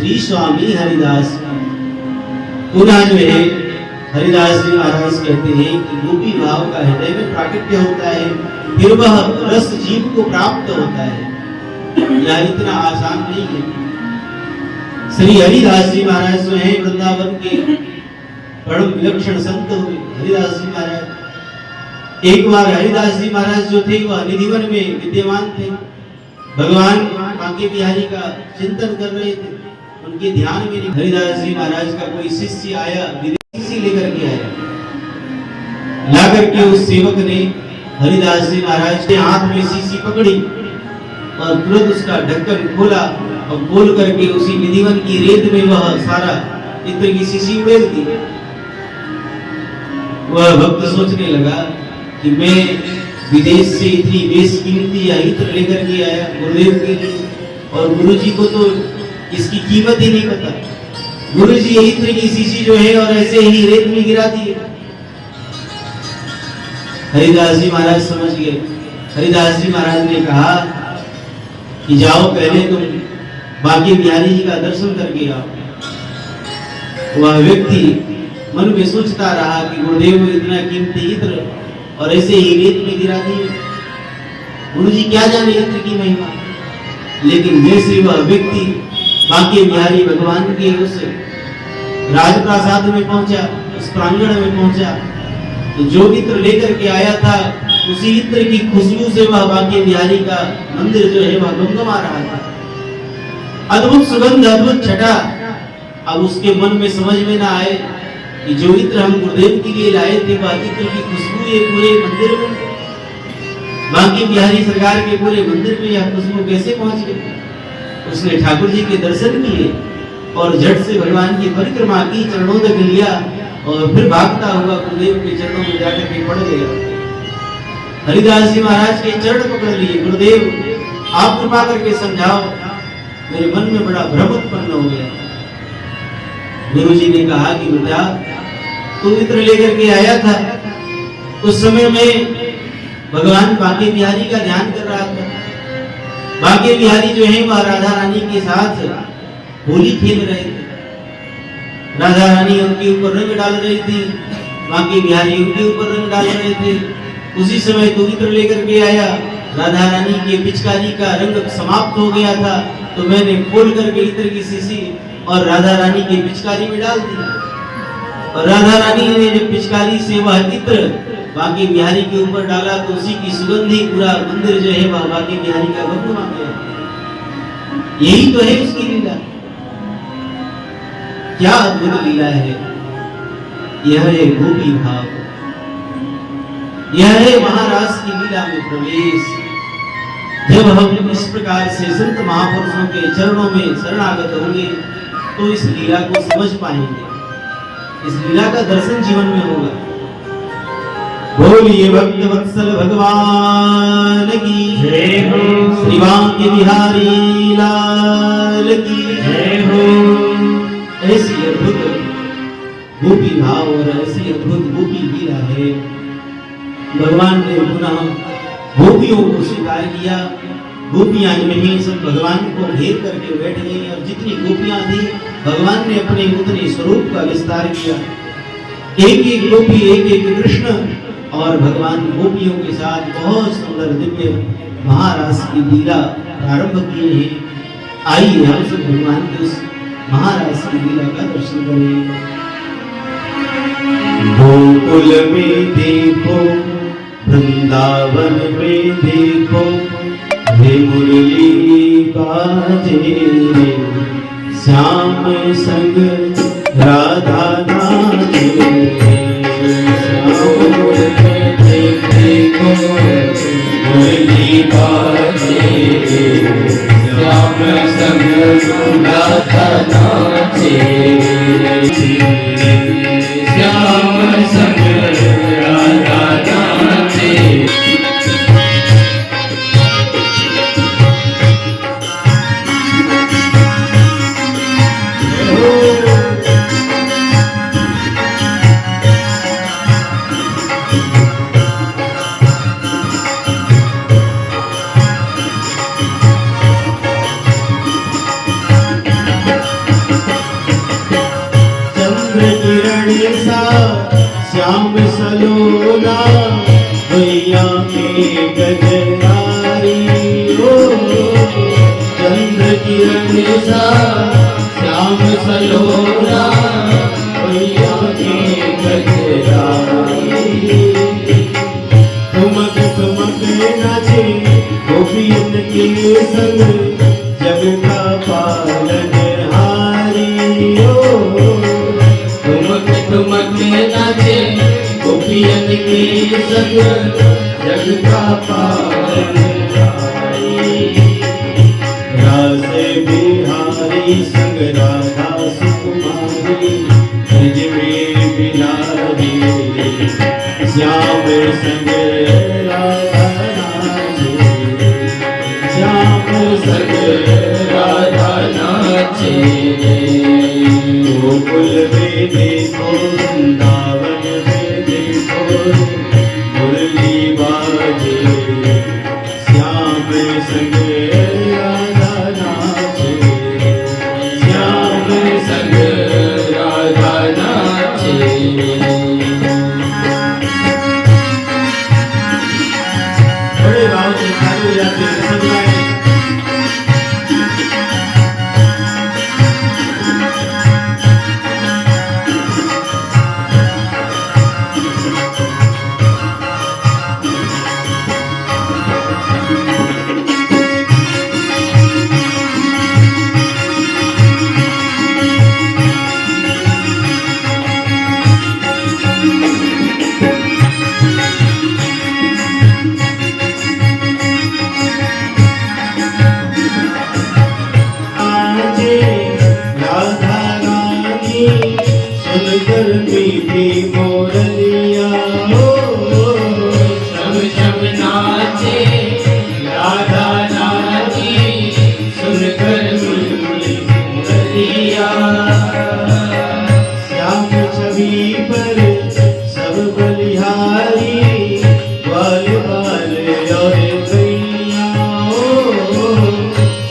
श्री स्वामी हरिदास पुनः जो है हरिदास जी महाराज कहते हैं कि गोपी भाव का हृदय में प्राकट्य होता है, फिर वह रस जीव को प्राप्त होता है। यह इतना आसान नहीं है। श्री हरिदास जी महाराज जो है वृंदावन के परम विलक्षण संत हुए। हरिदास जी महाराज एक बार हरिदास जी महाराज जो थे वह निधिवन में विद्यमान थे, भगवान बांके बिहारी का चिंतन कर रहे थे। उनके ध्यान में हरिदास जी महाराज का कोई शिष्य आया, विदेशी लेकर के आया। लाकर के उस सेवक ने हरिदास जी महाराज के हाथ में शीशी पकड़ी और तुरंत उसका ढक्कन खोला और खोल करके उसी निधिवन की रेत में वह सारा इत्र की शीशी उड़ेल दी। वह भक्त सोचने लगा कि मैं विदेश से इतनी बेशकीमती इत्र लेकर के आया गुरुदेव के लिए, और गुरु जी को तो इसकी कीमत ही नहीं पता। गुरु जी ये इत्र की शीशी जो है और ऐसे ही रेत में गिरा दी। हरिदास जी महाराज समझ गए। हरिदास जी महाराज ने कहा कि जाओ पहले तुम बांके बिहारी जी का दर्शन करके आओ। वह व्यक्ति मन में सोचता रहा कि गुरुदेव इतना कीमती इत्र और ऐसे ही रेत में गिरा दिए, गुरु जी क्या जाने इत्र की महिमा। लेकिन जैसे वह व्यक्ति बांके बिहारी भगवान के उस राजप्रासाद में पहुंचा, उस प्रांगण में पहुंचा, तो जो इत्र लेकर के आया था उसी इत्र की खुशबू से वह बांके बिहारी का मंदिर जो है वह गमगमा रहा था। अद्भुत सुगंध, अद्भुत छटा। अब उसके मन में समझ में ना आए कि जो इत्र हम गुरुदेव के लिए लाए थे वह इत्र की खुशबू ये पूरे मंदिर में, बांके बिहारी सरकार के पूरे मंदिर में यह खुशबू कैसे पहुंच गई। उसने ठाकुर जी के दर्शन किए और झट से भगवान की परिक्रमा की, चरणों तक लिया और फिर भागता हुआ गुरुदेव के चरणों में जाकर के पड़ गया। हरिदास जी महाराज के चरण पकड़ लिए। गुरुदेव आप कृपा करके समझाओ, मेरे मन में बड़ा भ्रम उत्पन्न हो गया। गुरु जी ने कहा कि बेटा तू इत्र लेकर के आया था, उस समय में भगवान बांके बिहारी का ध्यान कर रहा था। बांके बिहारी जो है वह राधा रानी के साथ होली खेल रहे थे। राधा रानी उनके ऊपर रंग डाल रही थी, बांके बिहारी उनके ऊपर रंग डाल रहे थे। उसी समय तू इत्र लेकर के आया। राधा रानी के पिचकारी का रंग समाप्त हो गया था, तो मैंने खोल करके इत्र की शीशी और राधा रानी के पिचकारी में डाल दिया। और राधा रानी ने जब पिचकारी से वह इत्र बांके बिहारी के ऊपर डाला तो उसी की सुगंधी पूरा मंदिर जो है वह बांके बिहारी का गमगमा गया। यही तो है उसकी लीला। क्या अद्भुत लीला है। यह है गोपी भाव, यह है महाराज की लीला में प्रवेश। जब हम इस प्रकार से संत महापुरुषों के चरणों में शरणागत होंगे तो इस लीला को समझ पाएंगे, इस लीला का दर्शन जीवन में होगा। बोलिए भक्त वत्सल भगवान की जय हो, श्री बांके बिहारी लाल की जय हो। ऐसी अद्भुत गोपी भाव और ऐसी अद्भुत गोपी लीला है। भगवान ने पुनः गोपियों को स्वीकार किया। गोपियां जो हैं सब भगवान को घेर करके बैठ गई और जितनी गोपियां थी भगवान ने अपने उतने स्वरूप का विस्तार किया। एक एक गोपी एक एक कृष्ण, और भगवान गोपियों के साथ बहुत सुंदर दिव्य महारास की लीला प्रारंभ किए हैं। आइए हम सब भगवान के उस महारास की लीला का दर्शन करें। गोकुल में देखो, वृंदावन में देखो, हे मुरली बाजे रे, श्याम संग राधा नाचे रे। मुरली बाजे रे, श्याम संग राधा नाचे रे। श्याम संग राधा नाचे। सलोना भैया के गजरारी हो चंद्र किरण सा श्याम सलोना भैया के गजरारी ठुमक ठुमक नाचे गोपियन के संग जग का पालनहारी हो ठुमक ठुमक नाचे गोपियन के संग जग का पालनहारी रास बिहारी संग राधा सुकुमारी ब्रज में बिहारी श्याम संग राधा नाचे श्याम संग राधा नाचे गोकुल में देखो वृंदावन में देखो मुरली बाजे श्याम संग राधा नाचे श्याम संग राधा नाचे बड़े भाव से चालू जाते हैं सब गाएं। सुनकर मीठी मोरलिया हो शम शम नाचे राधा नाची सुनकर मीठी मोरलिया श्याम छवि पर सब बलिहारी ग्वाल बाल और गैया हो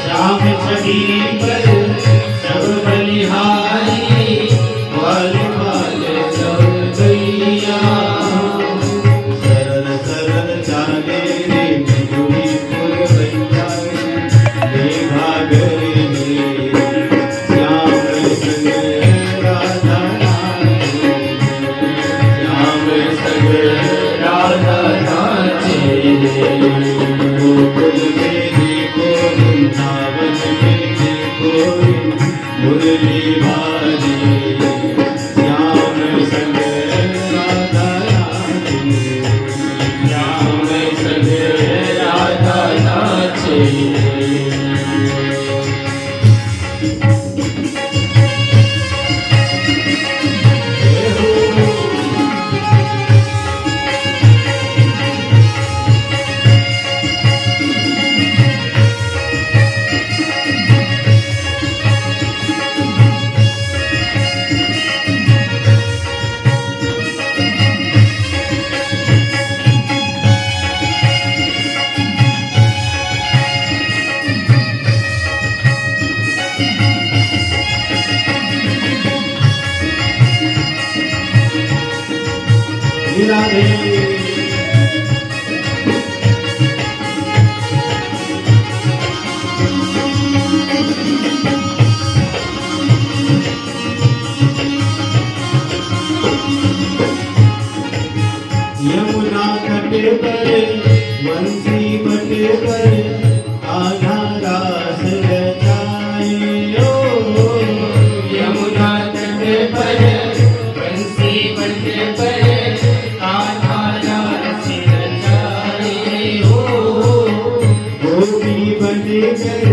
श्याम छवि पर सब बलिहारी सरल सरल चाले रे मधुरी पुरवैया देखा गए श्याम संग राधा नाचे श्याम संग राधा नाचे गोकुल में देखो वृंदावन में देखो मुरली बाजे श्याम संग राधा नाचे श्याम संग राधा नाचे राधे यमुना तट पर बंसी बट पर आधा रास रचाए ओ यमुना तट पर बंसी बट पर आधा रास रचाए ओ गोपी बन कर